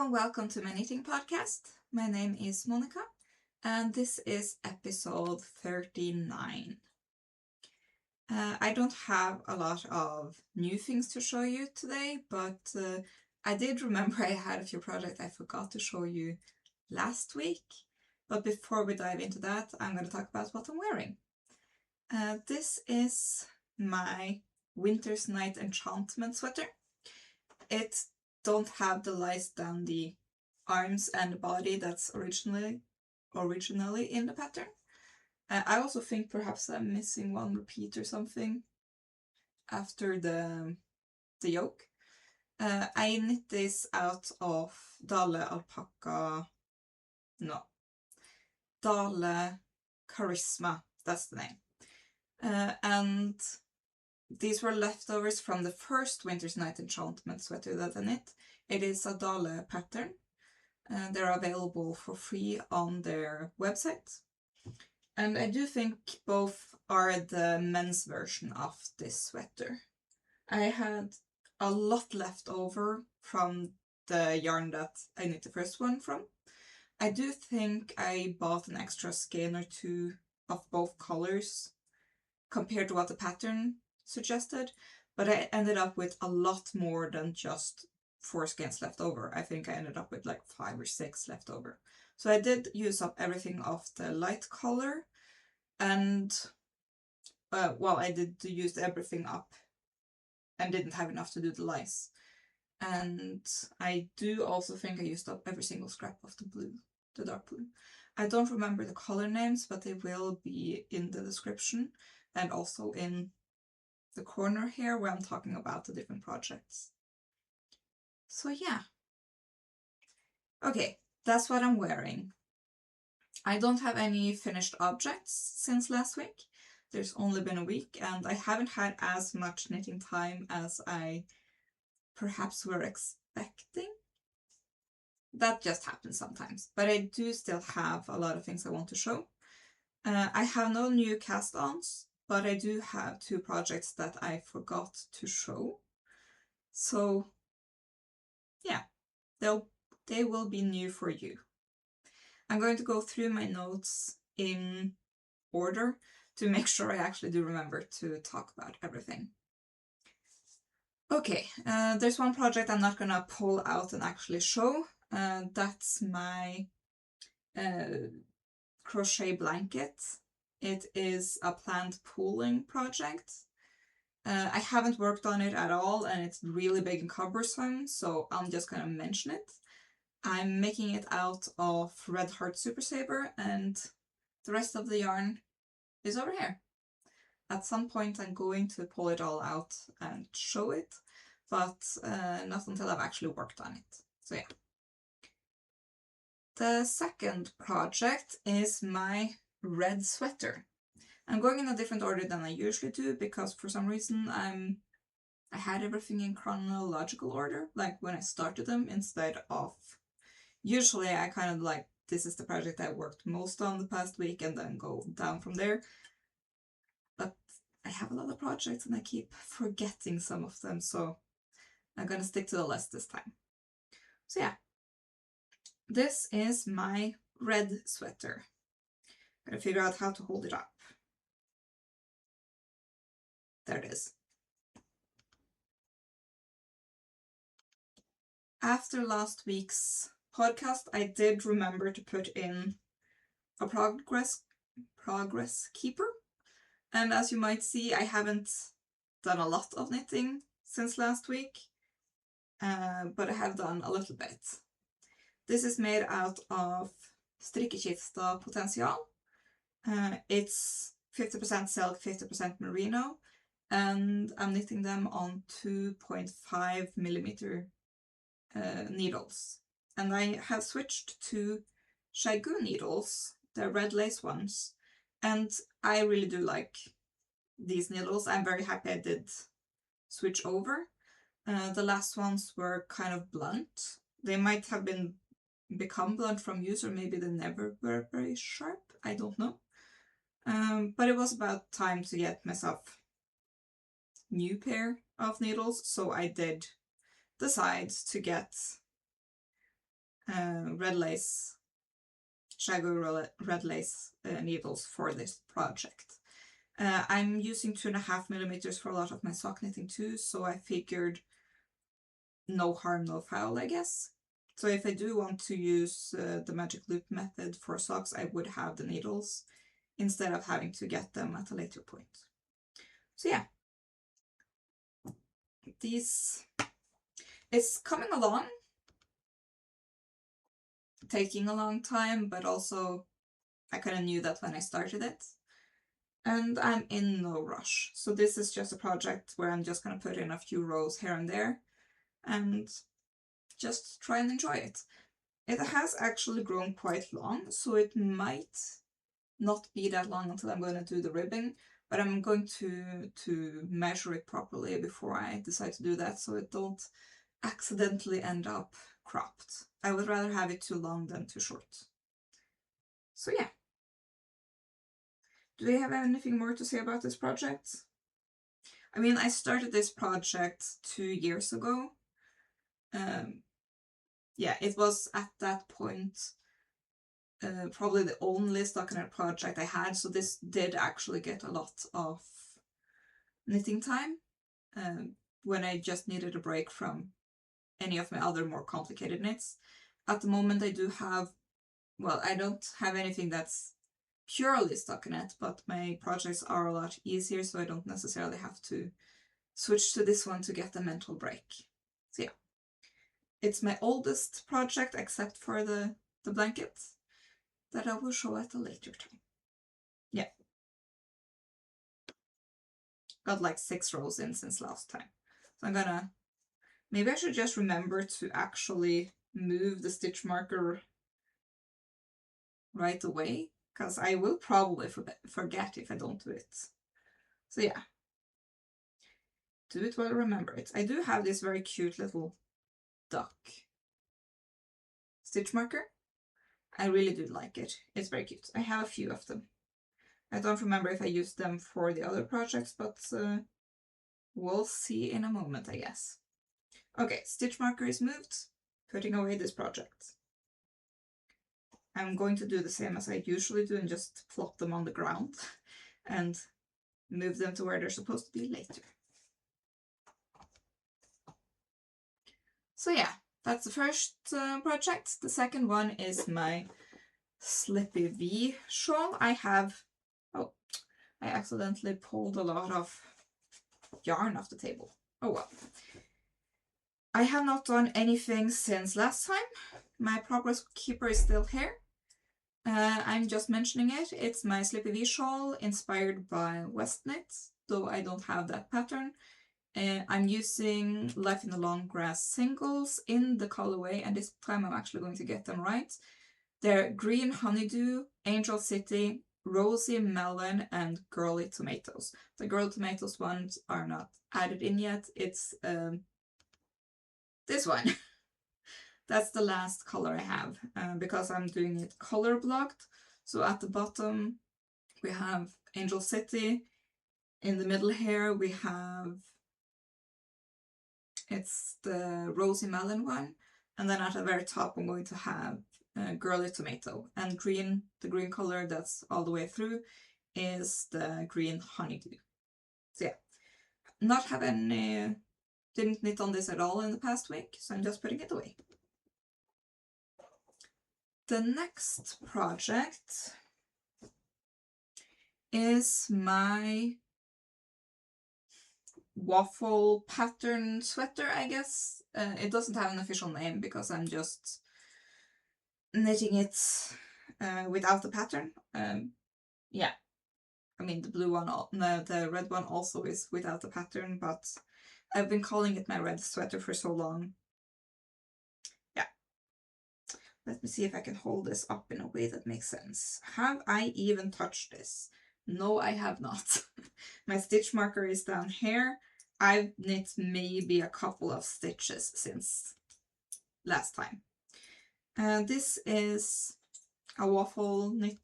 and welcome to my knitting podcast. My name is Monika and this is episode 39. I don't have a lot of new things to show you today, but I did remember I had a few projects I forgot to show you last week. But before we dive into that, I'm going to talk about what I'm wearing. This is my Winter's Night Enchantment sweater. It don't have the lights down the arms and the body that's originally in the pattern. I also think perhaps I'm missing one repeat or something after the yoke. I knit this out of Dale Karisma, that's the name. And these were leftovers from the first Winter's Night Enchantment sweater that I knit. It is a Dale pattern. They're available for free on their website. And I do think both are the men's version of this sweater. I had a lot left over from the yarn that I knit the first one from. I do think I bought an extra skein or two of both colors compared to what the pattern suggested, but I ended up with a lot more than just 4 skeins left over. I think I ended up with like 5 or 6 left over. So I did use up everything of the light color, and I did use everything up and didn't have enough to do the lights. And I do also think I used up every single scrap of the blue, the dark blue. I don't remember the color names, but they will be in the description and also in the corner here where I'm talking about the different projects. So yeah. Okay, that's what I'm wearing. I don't have any finished objects since last week. There's only been a week and I haven't had as much knitting time as I perhaps were expecting. That just happens sometimes, but I do still have a lot of things I want to show. I have no new cast-ons, but I do have 2 projects that I forgot to show. So yeah, they will be new for you. I'm going to go through my notes in order to make sure I actually do remember to talk about everything. Okay, there's one project I'm not gonna pull out and actually show. That's my crochet blanket. It is a planned pooling project. I haven't worked on it at all and it's really big and cumbersome, so I'm just gonna mention it. I'm making it out of Red Heart Super Saber and the rest of the yarn is over here. At some point I'm going to pull it all out and show it, but not until I've actually worked on it. So yeah. The second project is my red sweater. I'm going in a different order than I usually do because for some reason I had everything in chronological order, like when I started them, instead of usually I kind of like, this is the project I worked most on the past week and then go down from there. But I have a lot of projects and I keep forgetting some of them, so I'm gonna stick to the list this time. So yeah, this is my red sweater. I'm gonna figure out how to hold it up. There it is. After last week's podcast, I did remember to put in a progress keeper. And as you might see, I haven't done a lot of knitting since last week, but I have done a little bit. This is made out of Strikkekista Potensial. It's 50% silk, 50% merino, and I'm knitting them on 2.5mm needles. And I have switched to Shagu needles, the red lace ones, and I really do like these needles. I'm very happy I did switch over. The last ones were kind of blunt. They might have become blunt from use, or maybe they never were very sharp. I don't know. But it was about time to get myself a new pair of needles, so I did decide to get red lace, shaggy red lace needles for this project. I'm using 2.5 millimeters for a lot of my sock knitting too, so I figured no harm, no foul, I guess. So if I do want to use the magic loop method for socks, I would have the needles instead of having to get them at a later point. So yeah, it's coming along, taking a long time, but also I kind of knew that when I started it. And I'm in no rush. So this is just a project where I'm just going to put in a few rows here and there and just try and enjoy it. It has actually grown quite long, so it might not be that long until I'm going to do the ribbing, but I'm going to measure it properly before I decide to do that, so it don't accidentally end up cropped. I would rather have it too long than too short. So yeah. Do they have anything more to say about this project? I mean, I started this project 2 years ago. Yeah, it was at that point probably the only stockinette project I had, so this did actually get a lot of knitting time when I just needed a break from any of my other more complicated knits. At the moment I do have, well, I don't have anything that's purely stockinette, but my projects are a lot easier, so I don't necessarily have to switch to this one to get a mental break. So yeah. It's my oldest project except for the blanket that I will show at a later time. Yeah. Got like 6 rows in since last time. So I'm gonna, maybe I should just remember to actually move the stitch marker right away, because I will probably forget if I don't do it. So yeah. Do it while I remember it. I do have this very cute little duck stitch marker. I really do like it. It's very cute. I have a few of them. I don't remember if I used them for the other projects, but we'll see in a moment, I guess. Okay, stitch marker is moved. Putting away this project. I'm going to do the same as I usually do and just plop them on the ground and move them to where they're supposed to be later. So yeah, that's the first project. The second one is my Slippy V shawl. I accidentally pulled a lot of yarn off the table. Oh well. I have not done anything since last time. My progress keeper is still here. I'm just mentioning it. It's my Slippy V shawl inspired by West Knit, though I don't have that pattern. I'm using Life in the Long Grass singles in the colorway, and this time I'm actually going to get them right. They're Green Honeydew, Angel City, Rosy, Melon, and Girly Tomatoes. The Girly Tomatoes ones are not added in yet. It's this one. That's the last color I have because I'm doing it color blocked. So at the bottom we have Angel City. In the middle here we have, it's the Rosy Melon one. And then at the very top I'm going to have Girly Tomato. And green, the green color that's all the way through, is the Green Honeydew. So yeah, not have any, didn't knit on this at all in the past week, so I'm just putting it away. The next project is my Waffle pattern sweater, I guess. It doesn't have an official name because I'm just knitting it without the pattern. Yeah, I mean the blue one, no, the red one also is without the pattern, but I've been calling it my red sweater for so long. Yeah. Let me see if I can hold this up in a way that makes sense. Have I even touched this? No, I have not. My stitch marker is down here. I've knit maybe a couple of stitches since last time. This is a waffle knit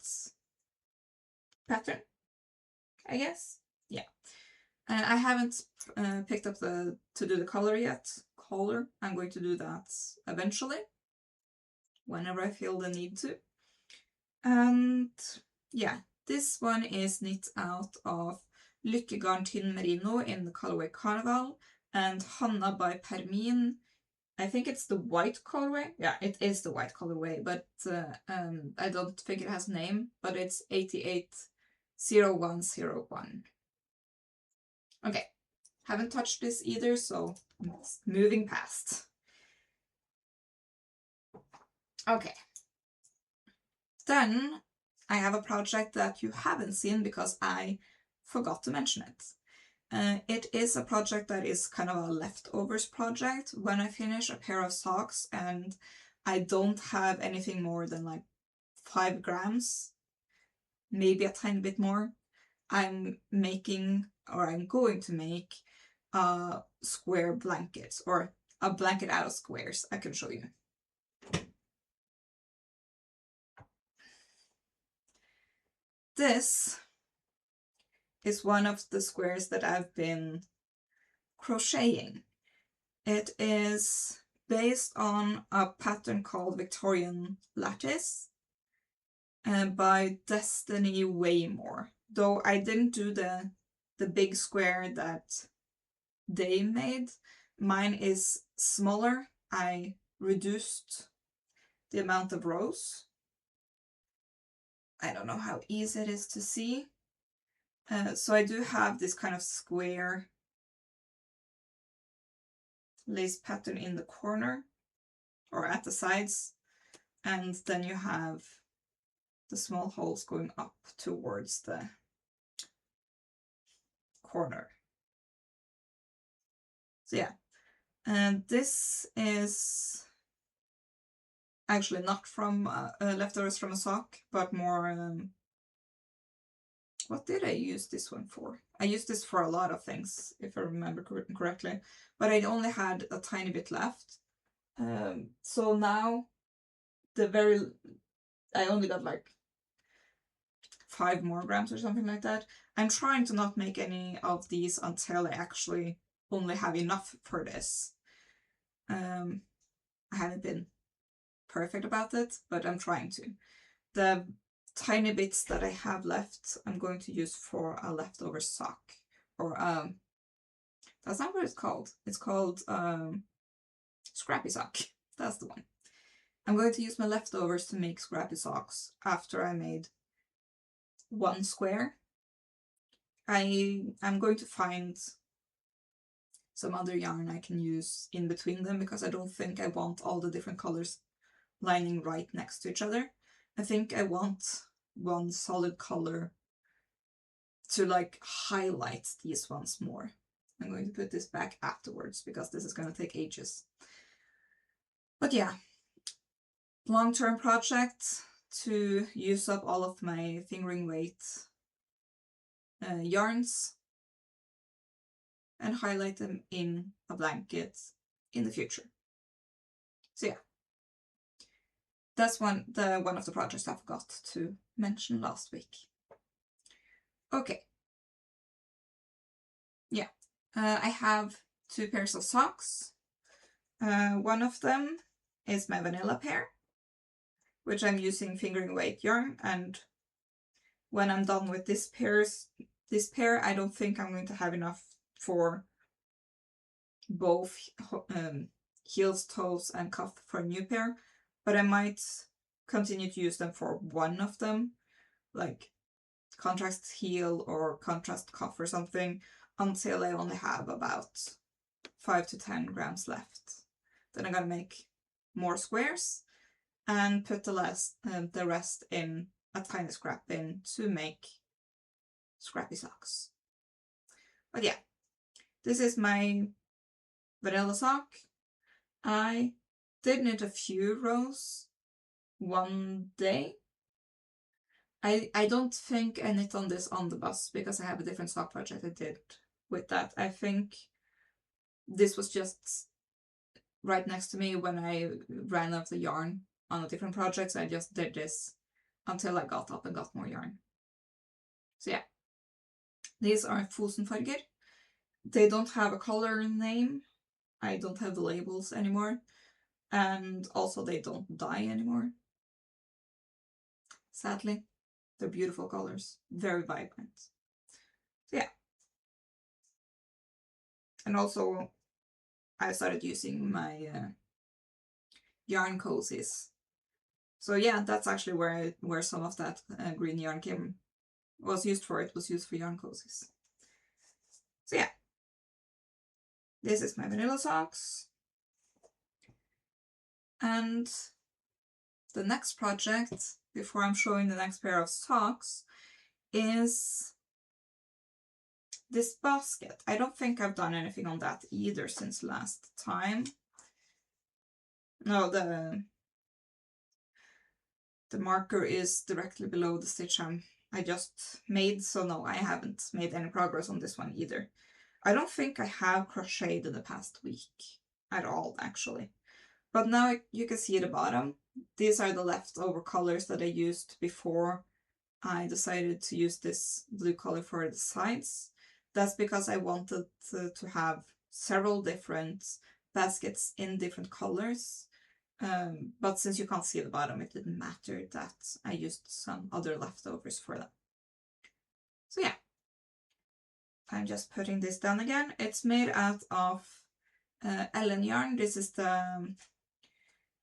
pattern, I guess. Yeah. I haven't picked up to do the color yet. I'm going to do that eventually. whenever I feel the need to. And yeah, this one is knit out of Lykkegarn tynn merino in the colorway Karneval, and Hanna by Permin. I think it's the white colorway. Yeah, it is the white colorway, but I don't think it has a name, but it's 880101. Okay, haven't touched this either, so it's moving past. Okay. Then I have a project that you haven't seen because I forgot to mention it. It is a project that is kind of a leftovers project. When I finish a pair of socks and I don't have anything more than like 5 grams, maybe a tiny bit more, I'm making, or I'm going to make, square blankets, or a blanket out of squares. I can show you. This is one of the squares that I've been crocheting. It is based on a pattern called Victorian Lattice by Destiny Waymore. Though I didn't do the big square that they made. Mine is smaller. I reduced the amount of rows. I don't know how easy it is to see. So I do have this kind of square lace pattern in the corner or at the sides, and then you have the small holes going up towards the corner. So yeah, and this is actually not from leftovers from a sock, but more what did I use this one for? I used this for a lot of things, if I remember correctly, but I only had a tiny bit left. So now I only got like 5 more grams or something like that. I'm trying to not make any of these until I actually only have enough for this. I haven't been perfect about it, but I'm trying to. The tiny bits that I have left, I'm going to use for a leftover sock. Or, that's not what it's called. It's called, scrappy sock. That's the one. I'm going to use my leftovers to make scrappy socks after I made one square. I'm going to find some other yarn I can use in between them, because I don't think I want all the different colors lining right next to each other. I think I want one solid color to like highlight these ones more. I'm going to put this back afterwards because this is going to take ages. But yeah, long-term project to use up all of my fingering weight yarns and highlight them in a blanket in the future. So yeah, that's one of the projects I forgot to mention last week. Okay. Yeah, I have 2 pairs of socks. One of them is my vanilla pair, which I'm using fingering weight yarn, and when I'm done with this pair, I don't think I'm going to have enough for both heels, toes, and cuff for a new pair, but I might continue to use them for one of them, like contrast heel or contrast cuff or something, until I only have about 5 to 10 grams left. Then I'm gonna make more squares and put the rest in a tiny scrap bin to make scrappy socks. But yeah, this is my vanilla sock. I did knit a few rows one day. I don't think I knit on this on the bus because I have a different sock project I did with that. I think this was just right next to me when I ran out of the yarn on a different project, so I just did this until I got up and got more yarn. So yeah, these are Fosenfarger. They don't have a color name. I don't have the labels anymore, And also they don't dye anymore. Sadly, they're beautiful colors, very vibrant. So yeah. And also I started using my yarn cozies. So yeah, that's actually where some of that green yarn was used for. It was used for yarn cozies. So yeah, this is my vanilla socks. And the next project, before I'm showing the next pair of socks, is this basket. I don't think I've done anything on that either since last time. No, the marker is directly below the stitch I just made, so no, I haven't made any progress on this one either. I don't think I have crocheted in the past week at all, actually. But now you can see at the bottom, these are the leftover colors that I used before I decided to use this blue color for the sides. That's because I wanted to have several different baskets in different colors. But since you can't see the bottom, it didn't matter that I used some other leftovers for them. So yeah, I'm just putting this down again. It's made out of Ellen yarn. This is the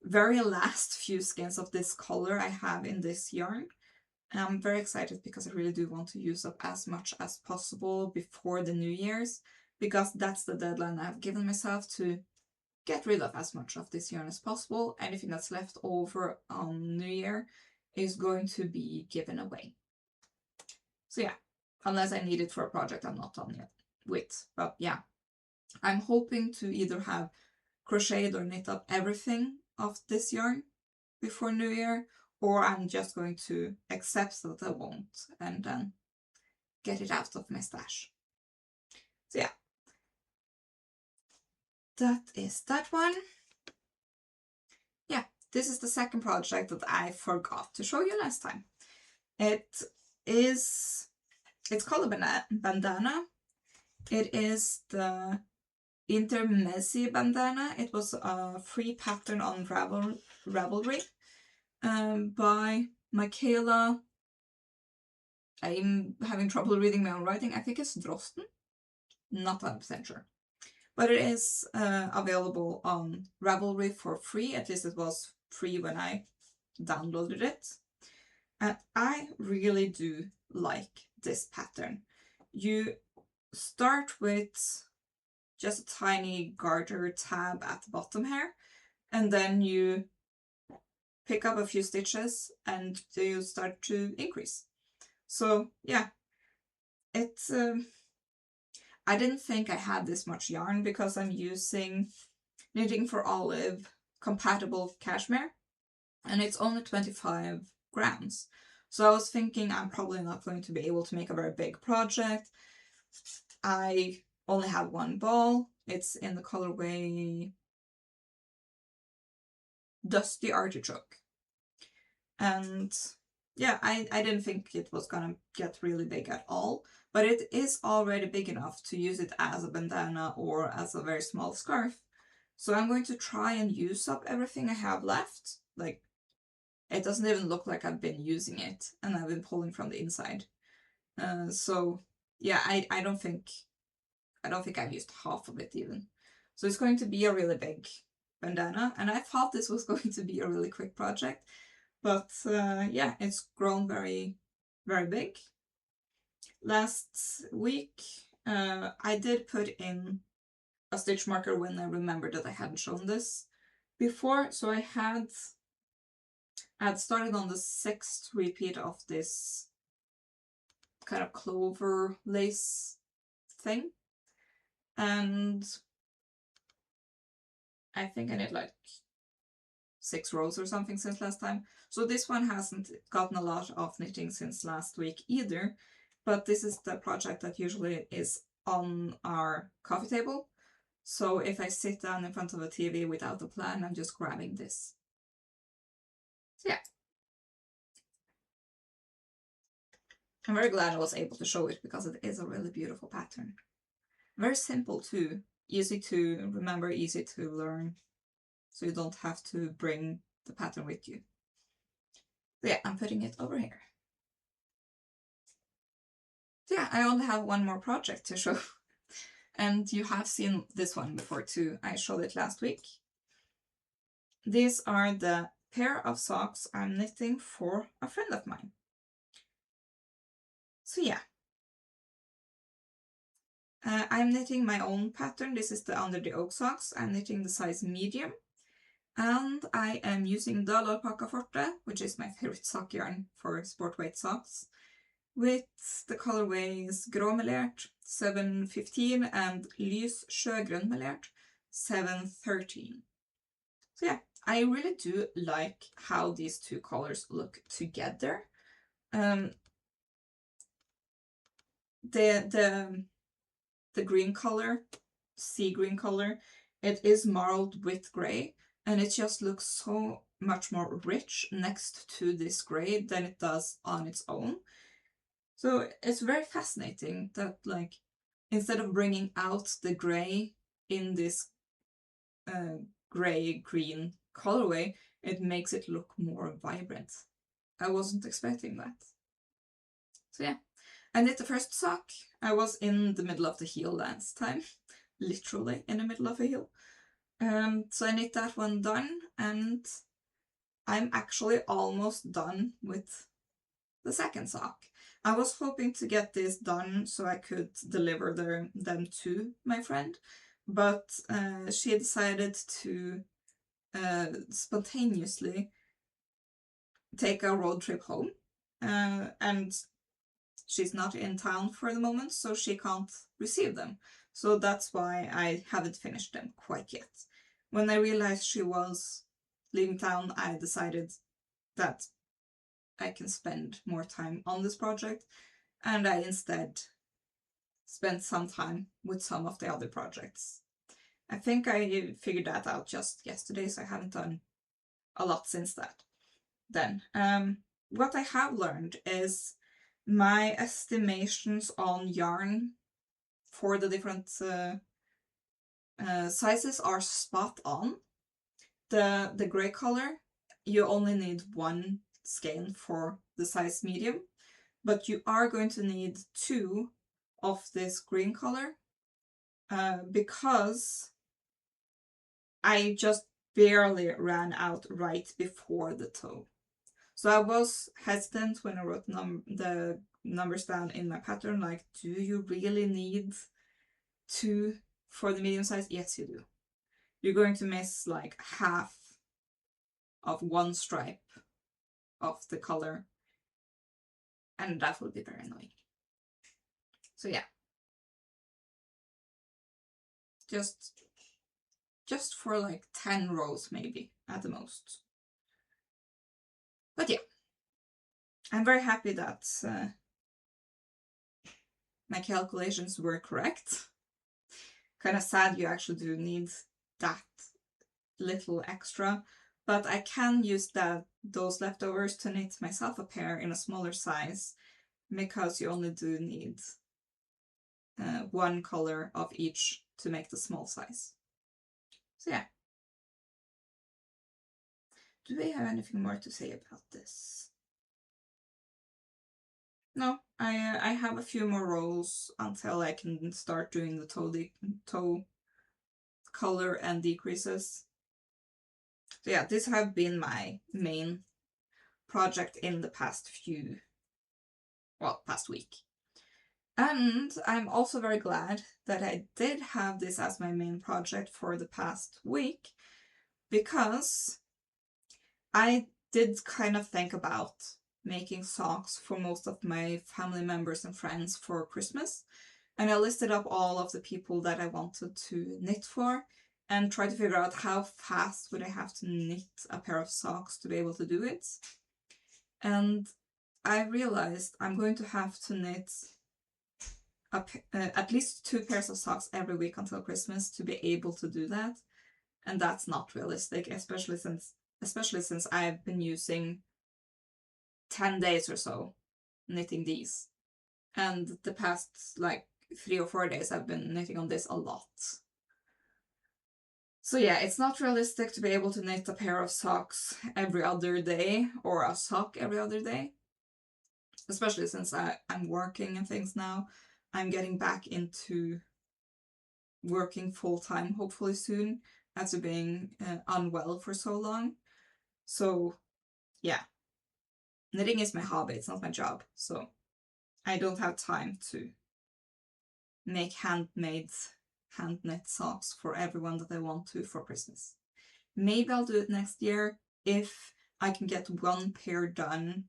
very last few skeins of this color I have in this yarn. And I'm very excited because I really do want to use up as much as possible before the New Year's, because that's the deadline I've given myself to get rid of as much of this yarn as possible. Anything that's left over on New Year is going to be given away. So yeah, unless I need it for a project I'm not done yet with. But yeah, I'm hoping to either have crocheted or knit up everything of this yarn before New Year, or I'm just going to accept that I won't and then get it out of my stash. So yeah, that is that one. Yeah, this is the second project that I forgot to show you last time. It's called a bandana. It is the Intermezzi bandana. It was a free pattern on Ravelry by Michaela. I'm having trouble reading my own writing. I think it's Drosten. Not 100% sure. But it is available on Ravelry for free. At least it was free when I downloaded it. And I really do like this pattern. You start with just a tiny garter tab at the bottom here, and then you pick up a few stitches and you start to increase. So yeah, it's I didn't think I had this much yarn because I'm using Knitting for Olive compatible cashmere, and it's only 25 grams. So I was thinking I'm probably not going to be able to make a very big project. I only have one ball. It's in the colorway Dusty Artichoke. And yeah, I didn't think it was gonna get really big at all, but it is already big enough to use it as a bandana or as a very small scarf. So I'm going to try and use up everything I have left. Like, it doesn't even look like I've been using it, and I've been pulling from the inside. So yeah, I don't think I've used half of it even. So it's going to be a really big bandana, and I thought this was going to be a really quick project, but yeah, it's grown very, very big. Last week, I did put in a stitch marker when I remembered that I hadn't shown this before. So I had started on the 6th repeat of this kind of clover lace thing, and I think I did like 6 rows or something since last time. So this one hasn't gotten a lot of knitting since last week either, but this is the project that usually is on our coffee table. So if I sit down in front of a TV without a plan, I'm just grabbing this. So yeah. I'm very glad I was able to show it because it is a really beautiful pattern. Very simple too. Easy to remember, easy to learn. so you don't have to bring the pattern with you. So yeah, I'm putting it over here. So yeah, I only have one more project to show. And you have seen this one before too. I showed it last week. These are the pair of socks I'm knitting for a friend of mine. So yeah. I'm knitting my own pattern. This is the Under the Oak socks. I'm knitting the size medium. And I am using the Lollipop Forte, which is my favorite sock yarn for sport weight socks, with the colorways Grå Melert 715 and Lys Sjøgrønn Melert 713. So yeah, I really do like how these two colors look together. The green color, sea green color, it is marled with gray, and it just looks so much more rich next to this gray than it does on its own. So it's very fascinating that, like, instead of bringing out the gray in this gray-green colorway, it makes it look more vibrant. I wasn't expecting that. So yeah, I knit the first sock. I was in the middle of the heel last time, literally in the middle of a heel. So I knit that one done, and I'm actually almost done with the second sock. I was hoping to get this done so I could deliver them to my friend, but she decided to spontaneously take a road trip home, and she's not in town for the moment, so she can't receive them. So that's why I haven't finished them quite yet. When I realized she was leaving town, I decided that I can spend more time on this project, and I instead spent some time with some of the other projects. I think I figured that out just yesterday, so I haven't done a lot since that. Then, what I have learned is my estimations on yarn for the different sizes are spot on. The gray color, you only need one skein for the size medium, but you are going to need 2 of this green color because I just barely ran out right before the toe. So I was hesitant when I wrote the numbers down in my pattern, like, do you really need 2 for the medium size? Yes, you do. You're going to miss like half of one stripe of the color, and that will be very annoying. So yeah, just for like 10 rows maybe at the most. But yeah, I'm very happy that my calculations were correct. Kind of sad you actually do need that little extra, but I can use those leftovers to knit myself a pair in a smaller size, because you only do need one color of each to make the small size. So yeah. Do we have anything more to say about this? No, I have a few more rows until I can start doing the toe color and decreases. So yeah, these have been my main project in the past week. And I'm also very glad that I did have this as my main project for the past week, because I did kind of think about making socks for most of my family members and friends for Christmas. And I listed up all of the people that I wanted to knit for and tried to figure out how fast would I have to knit a pair of socks to be able to do it. And I realized I'm going to have to knit at least 2 pairs of socks every week until Christmas to be able to do that. And that's not realistic, especially since I've been using 10 days or so knitting these. And the past like 3 or 4 days I've been knitting on this a lot. So yeah, it's not realistic to be able to knit a pair of socks every other day, or a sock every other day. Especially since I'm working and things now. I'm getting back into working full-time, hopefully soon, after being unwell for so long. So yeah, knitting is my hobby, it's not my job. So I don't have time to make hand-knit socks for everyone that I want to for Christmas. Maybe I'll do it next year if I can get one pair done,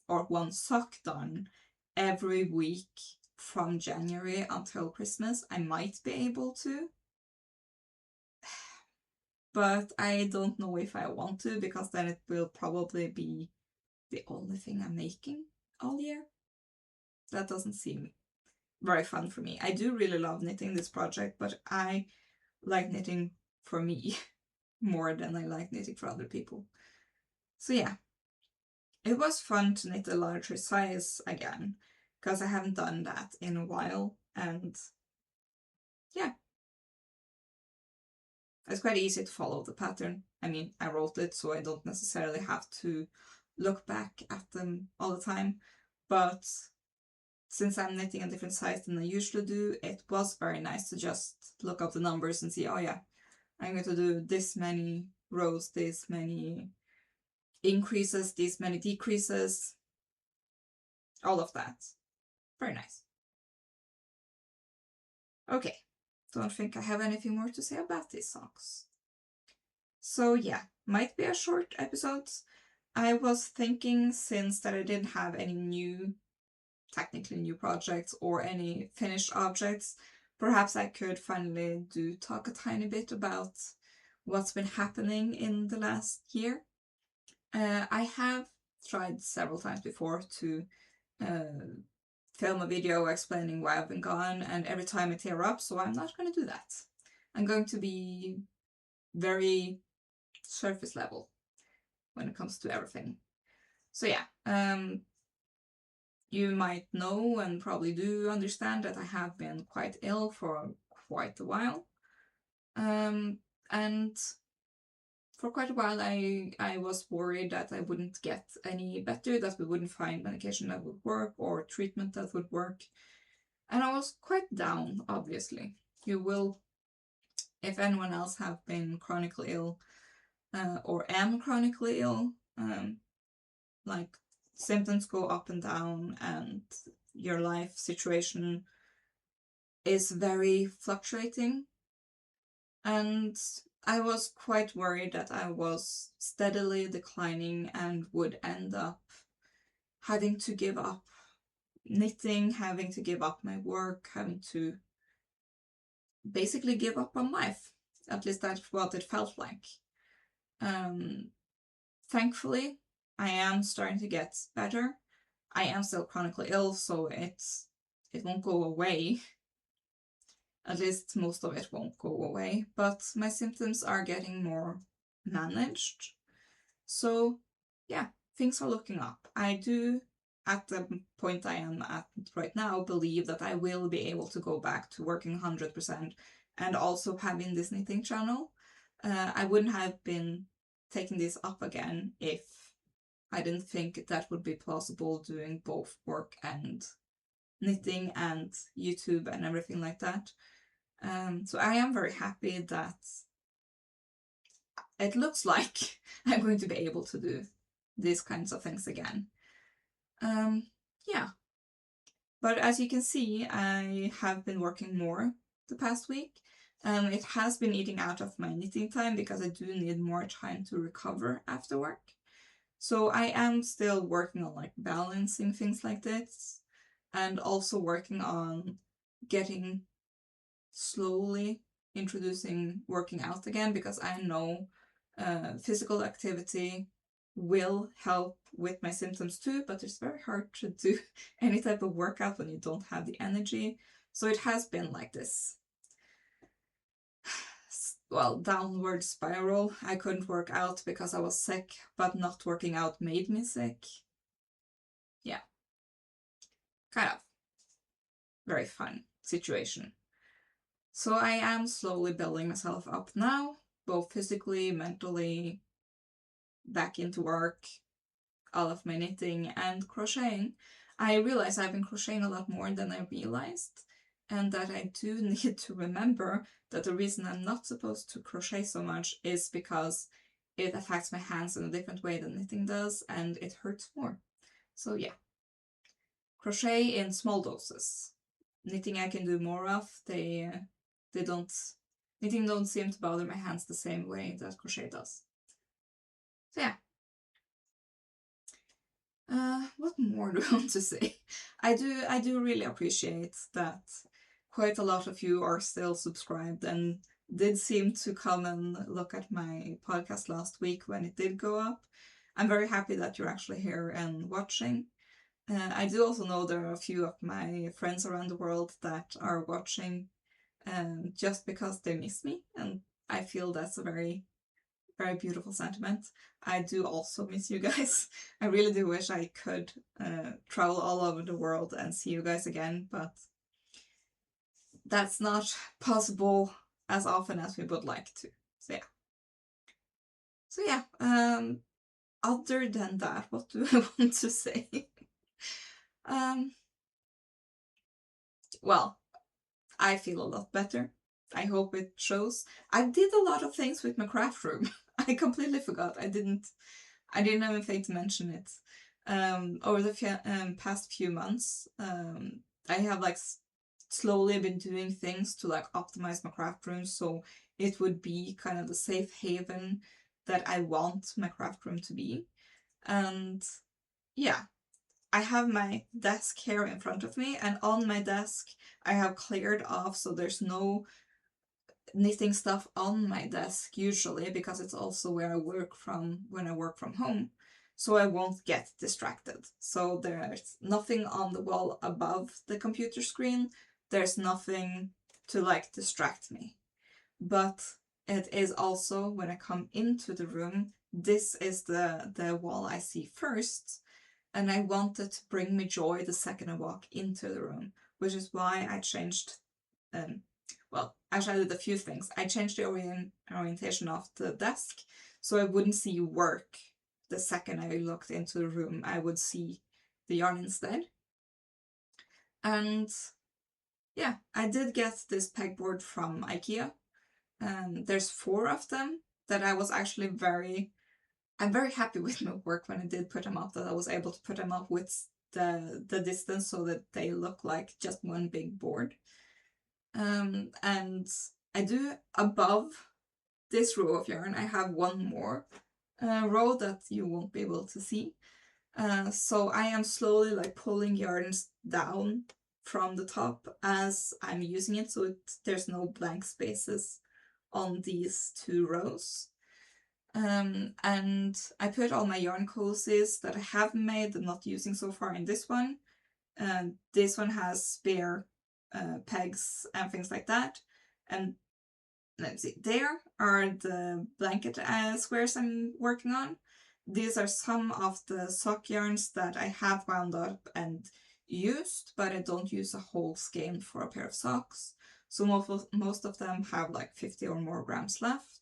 or one sock done, every week from January until Christmas. I might be able to. But I don't know if I want to, because then it will probably be the only thing I'm making all year. That doesn't seem very fun for me. I do really love knitting this project, but I like knitting for me more than I like knitting for other people. So yeah, it was fun to knit a larger size again, because I haven't done that in a while, and yeah. It's quite easy to follow the pattern. I mean, I wrote it, so I don't necessarily have to look back at them all the time, but since I'm knitting a different size than I usually do, it was very nice to just look up the numbers and see, oh yeah, I'm going to do this many rows, this many increases, these many decreases, all of that. Very nice. Okay, don't think I have anything more to say about these socks. So yeah, might be a short episode. I was thinking, since that I didn't have any technically new projects or any finished objects, perhaps I could finally talk a tiny bit about what's been happening in the last year. I have tried several times before to film a video explaining why I've been gone, and every time I tear up, so I'm not going to do that. I'm going to be very surface level when it comes to everything. So yeah, you might know and probably do understand that I have been quite ill for quite a while. And for quite a while I was worried that I wouldn't get any better, that we wouldn't find medication that would work or treatment that would work. And I was quite down, obviously. You will, if anyone else have been chronically ill, or am chronically ill, like symptoms go up and down, and your life situation is very fluctuating. And I was quite worried that I was steadily declining and would end up having to give up knitting, having to give up my work, having to basically give up on life. At least that's what it felt like. Thankfully, I am starting to get better. I am still chronically ill, so it won't go away. At least most of it won't go away, but my symptoms are getting more managed. So yeah, things are looking up. I do, at the point I am at right now, believe that I will be able to go back to working 100% and also having this knitting channel. I wouldn't have been taking this up again if I didn't think that would be possible, doing both work and knitting and YouTube and everything like that. So I am very happy that it looks like I'm going to be able to do these kinds of things again. Yeah. But as you can see, I have been working more the past week. It has been eating out of my knitting time because I do need more time to recover after work. So I am still working on like balancing things like this, and also working on getting slowly introducing working out again, because I know physical activity will help with my symptoms too, but it's very hard to do any type of workout when you don't have the energy. So it has been like this, well, downward spiral. I couldn't work out because I was sick, but not working out made me sick. Yeah. Kind of very fun situation. So I am slowly building myself up now. both physically, mentally, back into work, all of my knitting and crocheting, I realized I've been crocheting a lot more than I realized, and that I do need to remember that the reason I'm not supposed to crochet so much is because it affects my hands in a different way than knitting does, and it hurts more. So yeah, crochet in small doses. Knitting I can do more of. Knitting don't seem to bother my hands the same way that crochet does. So yeah. What more do I want to say? I do really appreciate that quite a lot of you are still subscribed and did seem to come and look at my podcast last week when it did go up. I'm very happy that you're actually here and watching. I do also know there are a few of my friends around the world that are watching just because they miss me, and I feel that's a very, very beautiful sentiment. I do also miss you guys. I really do wish I could travel all over the world and see you guys again, but that's not possible as often as we would like to. So yeah. Other than that, what do I want to say? Well, I feel a lot better. I hope it shows. I did a lot of things with my craft room. I completely forgot. I didn't even think to mention it. Over the past few months, I have like slowly been doing things to like optimize my craft room so it would be kind of the safe haven that I want my craft room to be. And yeah, I have my desk here in front of me, and on my desk I have cleared off so there's no knitting stuff on my desk usually, because it's also where I work from when I work from home, so I won't get distracted. So there's nothing on the wall above the computer screen, there's nothing to like distract me. But it is also, when I come into the room, this is the wall I see first, and I wanted to bring me joy the second I walk into the room, which is why I changed, well, actually I did a few things. I changed the orientation of the desk, so I wouldn't see work the second I looked into the room. I would see the yarn instead. And yeah, I did get this pegboard from IKEA. There's 4 of them that I was actually I'm very happy with my work when I did put them up, that I was able to put them up with the distance so that they look like just one big board. And I do, above this row of yarn, I have one more row that you won't be able to see. So I am slowly like pulling yarns down from the top as I'm using it, so there's no blank spaces on these 2 rows. And I put all my yarn cozies that I have made and not using so far in this one. This one has spare pegs and things like that. And let's see, there are the blanket squares I'm working on. These are some of the sock yarns that I have wound up and used, but I don't use a whole skein for a pair of socks. So most of them have like 50 or more grams left.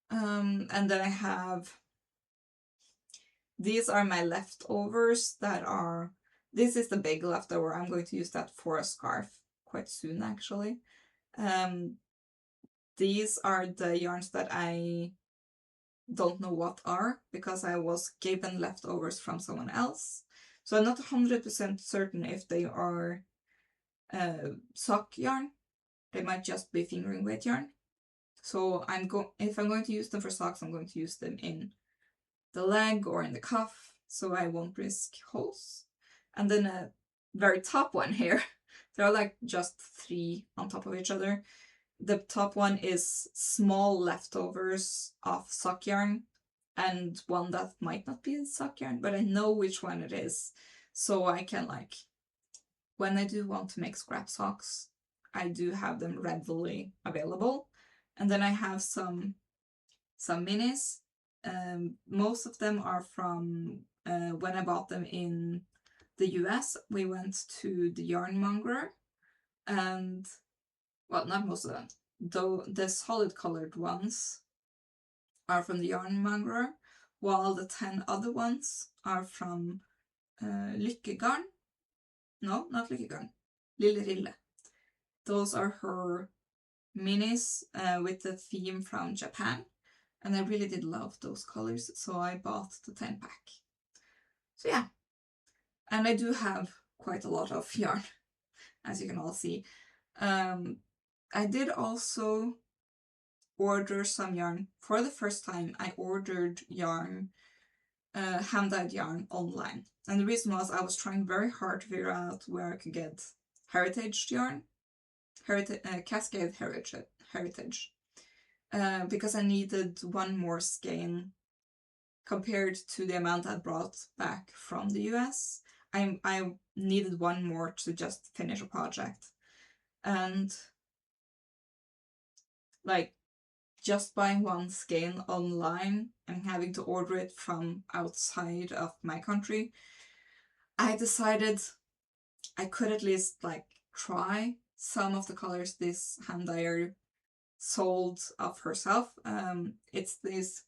And then I have, these are my leftovers that are, this is the big leftover. I'm going to use that for a scarf quite soon actually. These are the yarns that I don't know what are, because I was given leftovers from someone else. So I'm not 100% certain if they are sock yarn. They might just be fingering weight yarn. So if I'm going to use them for socks, I'm going to use them in the leg or in the cuff, so I won't risk holes. And then a very top one here, there are like just 3 on top of each other. The top one is small leftovers of sock yarn, and one that might not be sock yarn, but I know which one it is. So I can like, when I do want to make scrap socks, I do have them readily available. And then I have some minis. Most of them are from when I bought them in the US. We went to the yarnmonger, and well, not most of them. though the solid colored ones are from the Yarn Mangrower, while the 10 other ones are from Lykkegarn. No, not Lykkegarn. Rille. Those are her minis with the theme from Japan. And I really did love those colors, so I bought the 10 pack. So yeah. And I do have quite a lot of yarn, as you can all see. I did also order some yarn. For the first time, I ordered yarn, hand-dyed yarn online. And the reason was I was trying very hard to figure out where I could get heritage yarn. Cascade heritage. Because I needed one more skein compared to the amount I brought back from the US. I needed one more to just finish a project. And like just buying one skein online and having to order it from outside of my country, I decided I could at least like try some of the colors this hand dyer sold of herself. It's this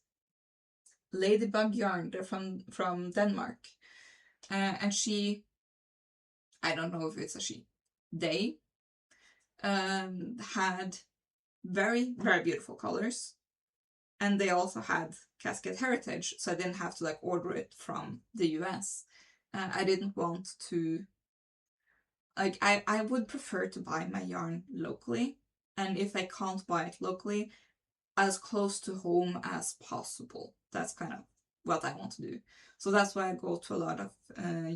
ladybug yarn. They're from Denmark. And she, I don't know if it's a she, they had very, very beautiful colors. And they also had Cascade Heritage, so I didn't have to like order it from the US. I didn't want to, like, I would prefer to buy my yarn locally. And if I can't buy it locally, as close to home as possible. That's kind of what I want to do. So that's why I go to a lot of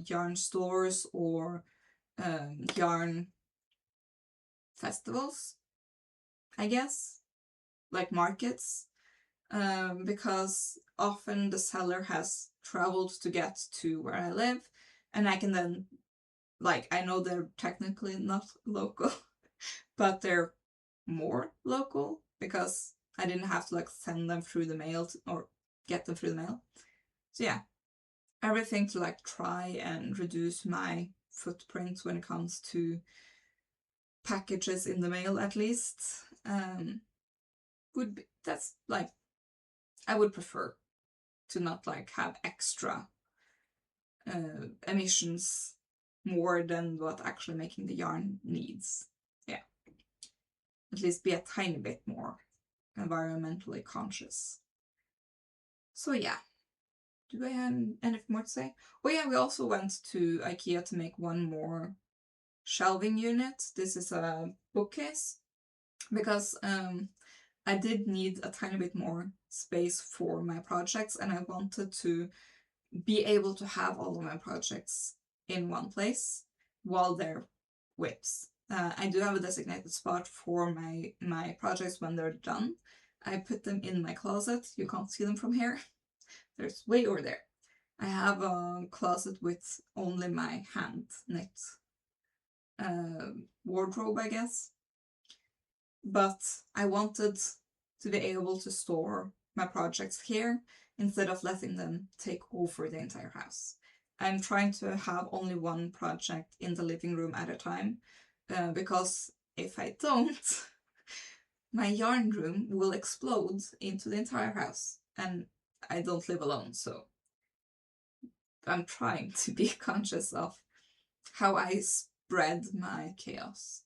yarn stores or yarn festivals, I guess, like markets, because often the seller has traveled to get to where I live, and I can then, like, I know they're technically not local, but they're more local because I didn't have to like send them through the mail or get them through the mail. So yeah, everything to like try and reduce my footprint when it comes to packages in the mail, at least, would be, that's like, I would prefer to not like have extra emissions more than what actually making the yarn needs. Yeah, at least be a tiny bit more environmentally conscious. So yeah, do I have anything more to say? Oh yeah, we also went to IKEA to make one more shelving unit. This is a bookcase because I did need a tiny bit more space for my projects, and I wanted to be able to have all of my projects in one place while they're WIPs. I do have a designated spot for my projects when they're done. I put them in my closet. You can't see them from here. There's way over there. I have a closet with only my hand knit wardrobe, I guess. But I wanted to be able to store my projects here instead of letting them take over the entire house. I'm trying to have only one project in the living room at a time, because if I don't, my yarn room will explode into the entire house, and I don't live alone, so I'm trying to be conscious of how I spread my chaos.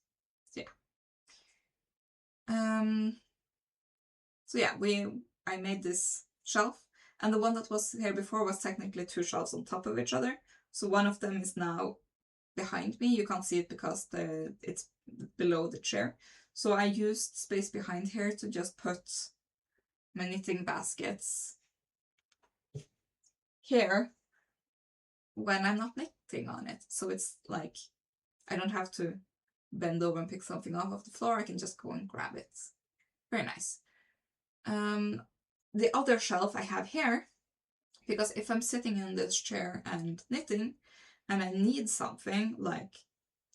Yeah. So yeah, I made this shelf, and the one that was here before was technically two shelves on top of each other. So one of them is now behind me. You can't see it because it's below the chair. So I used space behind here to just put my knitting baskets here when I'm not knitting on it. So it's like I don't have to bend over and pick something off the floor. I can just go and grab it. Very nice. The other shelf I have here, because if I'm sitting in this chair and knitting and I need something like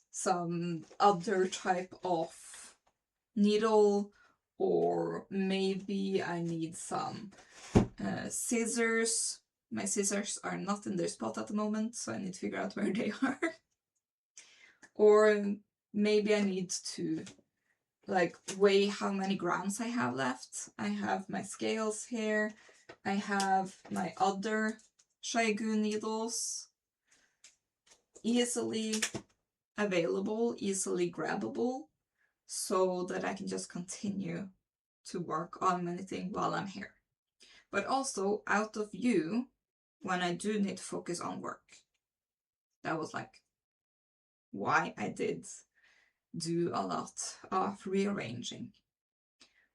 some other type of needle, or maybe I need some scissors. My scissors are not in their spot at the moment, so I need to figure out where they are. Or maybe I need to like weigh how many grams I have left. I have my scales here. I have my other Shaigu needles, easily available, easily grabbable, so that I can just continue to work on anything while I'm here. But also out of view when I do need to focus on work. That was like why I did do a lot of rearranging.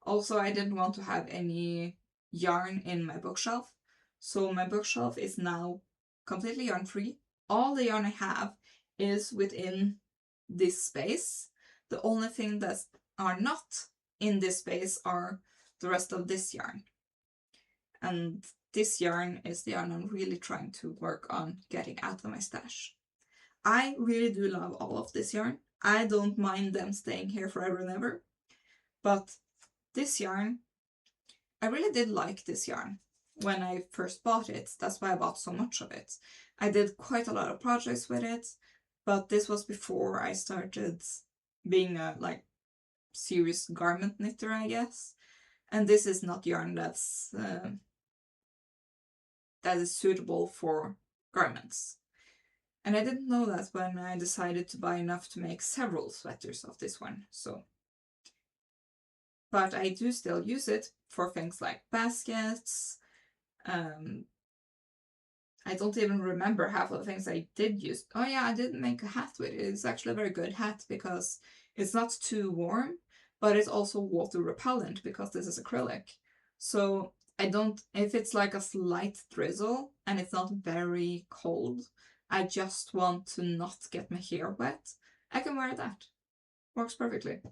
Also, I didn't want to have any yarn in my bookshelf, so my bookshelf is now completely yarn free. All the yarn I have is within this space. The only thing that are not in this space are the rest of this yarn. And this yarn is the yarn I'm really trying to work on getting out of my stash. I really do love all of this yarn. I don't mind them staying here forever and ever. But this yarn, I really did like this yarn when I first bought it. That's why I bought so much of it. I did quite a lot of projects with it, but this was before I started being a like serious garment knitter, I guess. And this is not yarn that is suitable for garments. And I didn't know that when I decided to buy enough to make several sweaters of this one, so. But I do still use it for things like baskets. I don't even remember half of the things I did use. Oh yeah, I did make a hat with it. It's actually a very good hat because it's not too warm, but it's also water repellent because this is acrylic. So I don't, if it's like a slight drizzle and it's not very cold, I just want to not get my hair wet, I can wear that. Works perfectly.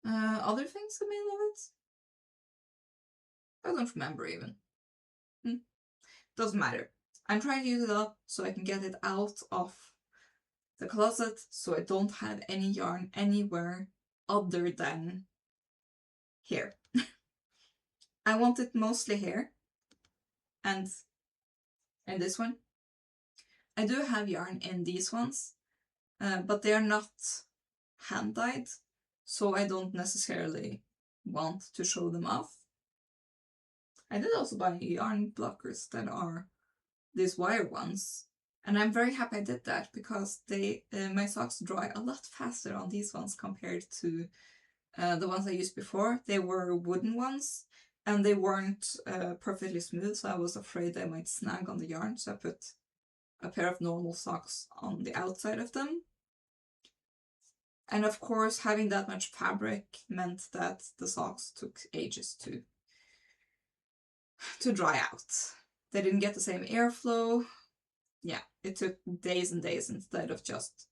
Other things I made of it? I don't remember even. Doesn't matter. I'm trying to use it up so I can get it out of the closet so I don't have any yarn anywhere other than here. I want it mostly here and in this one. I do have yarn in these ones, but they are not hand-dyed, so I don't necessarily want to show them off. I did also buy yarn blockers that are these wire ones, and I'm very happy I did that because they my socks dry a lot faster on these ones compared to the ones I used before. They were wooden ones and they weren't perfectly smooth, so I was afraid they might snag on the yarn, so I put a pair of normal socks on the outside of them. And of course, having that much fabric meant that the socks took ages to dry out. They didn't get the same airflow. Yeah, it took days and days instead of just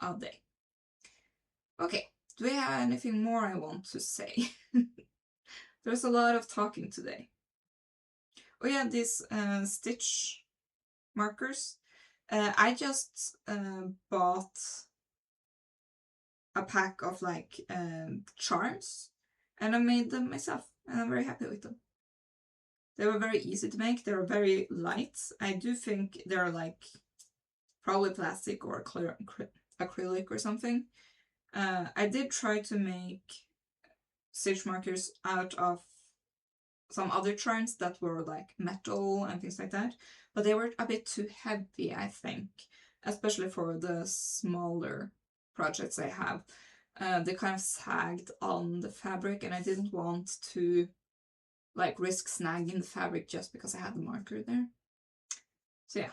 a day. Okay, do we have anything more I want to say? There's a lot of talking today. Oh yeah, these stitch markers. I just bought a pack of like charms and I made them myself and I'm very happy with them. They were very easy to make. They were very light. I do think they're like probably plastic or acrylic or something. I did try to make stitch markers out of some other charms that were like metal and things like that, but they were a bit too heavy, I think, especially for the smaller projects I have. They kind of sagged on the fabric and I didn't want to like risk snagging the fabric just because I had the marker there. So yeah,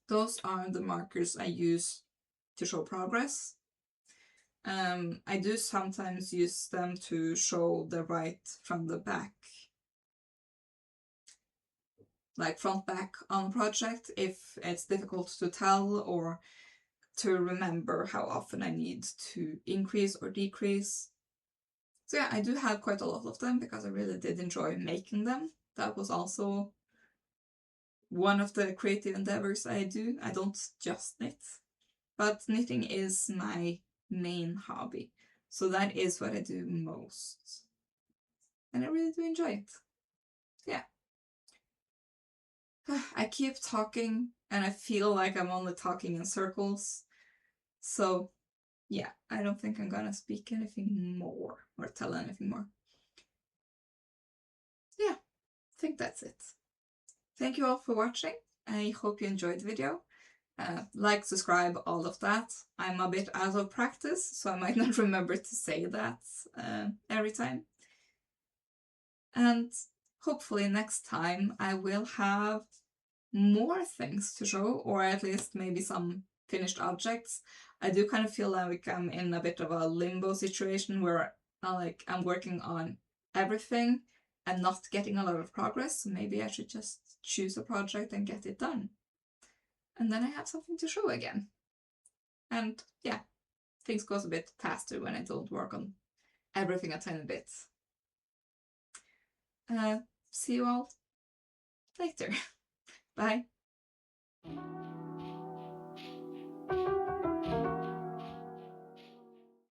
those are the markers I use to show progress. I do sometimes use them to show the right from the back, like front back on a project if it's difficult to tell or to remember how often I need to increase or decrease. So yeah, I do have quite a lot of them because I really did enjoy making them. That was also one of the creative endeavors I do. I don't just knit, but knitting is my main hobby. So that is what I do most. And I really do enjoy it. Yeah. I keep talking and I feel like I'm only talking in circles. So yeah, I don't think I'm gonna speak anything more or tell anything more. Yeah, I think that's it. Thank you all for watching. I hope you enjoyed the video. Like, subscribe, all of that. I'm a bit out of practice, so I might not remember to say that every time. And hopefully next time I will have more things to show, or at least maybe some finished objects. I do kind of feel like I'm in a bit of a limbo situation where I'm working on everything and not getting a lot of progress. So maybe I should just choose a project and get it done. And then I have something to show again. And yeah, things goes a bit faster when I don't work on everything a tiny bit. See you all later. Bye.